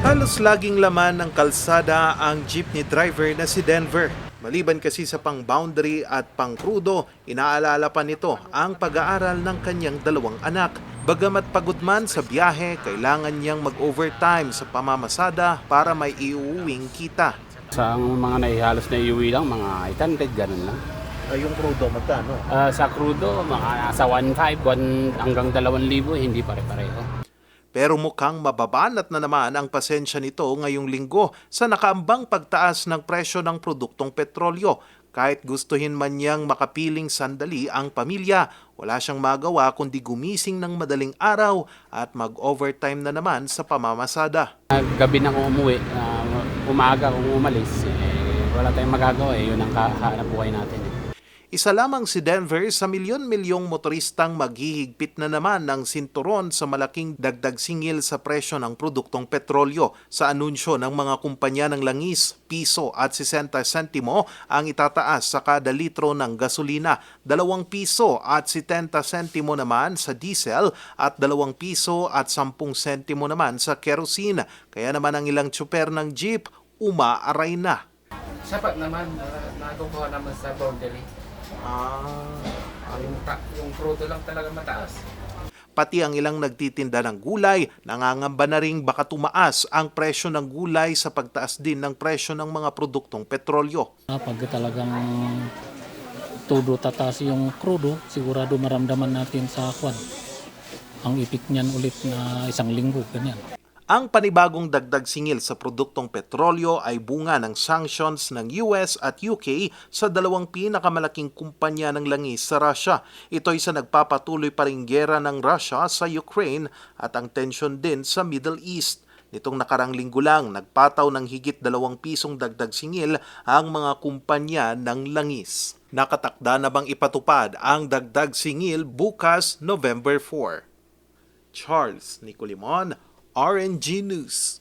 Halos laging laman ng kalsada ang jeepney driver na si Denver. Maliban kasi sa pang-boundary at pang-crudo, inaalala pa nito ang pag-aaral ng kanyang dalawang anak. Bagamat pagod man sa biyahe, kailangan niyang mag-overtime sa pamamasada para may iuuwing kita. Sa mga naihalos na iuwi lang, mga 800, ganun lang. Yung crudo, magkano? Sa crudo, mga nasa 1.5, hanggang 2,000, hindi pare-pareho. Pero mukhang mababanat na naman ang pasensya nito ngayong linggo sa nakaambang pagtaas ng presyo ng produktong petrolyo. Kahit gustuhin man niyang makapiling sandali ang pamilya, wala siyang magawa kundi gumising ng madaling araw at mag-overtime na naman sa pamamasada. Gabi na kung umuwi, umaga kung umalis, wala tayong magagawa. Yun ang kahanap buhay natin. Isa lamang si Denver sa milyon-milyong motoristang maghihigpit na naman ng sinturon sa malaking dagdag singil sa presyo ng produktong petrolyo. Sa anunsyo ng mga kumpanya ng langis, piso at 60 sentimo ang itataas sa kada litro ng gasolina, 2 piso at 70 sentimo naman sa diesel at 2 piso at 10 sentimo naman sa kerosene. Kaya naman ang ilang tsuper ng jeep umaaray na. Sapat naman, nakukuha naman sa boundary. Yung crudo lang talaga mataas. Pati ang ilang nagtitinda ng gulay, nangangamba na ring baka tumaas ang presyo ng gulay sa pagtaas din ng presyo ng mga produktong petrolyo. Pag talagang todo tataas yung crudo, sigurado maramdaman natin sa kwan. Ang ipik niyan ulit na 1 linggo, ganyan. Ang panibagong dagdag singil sa produktong petrolyo ay bunga ng sanctions ng US at UK sa dalawang pinakamalaking kumpanya ng langis sa Russia. Ito'y sa nagpapatuloy pa ring giyera ng Russia sa Ukraine at ang tensyon din sa Middle East. Nitong nakarang linggo lang, nagpataw ng higit 2 pisong dagdag singil ang mga kumpanya ng langis. Nakatakda na bang ipatupad ang dagdag singil bukas November 4? Charles Nicolimon, RNG News.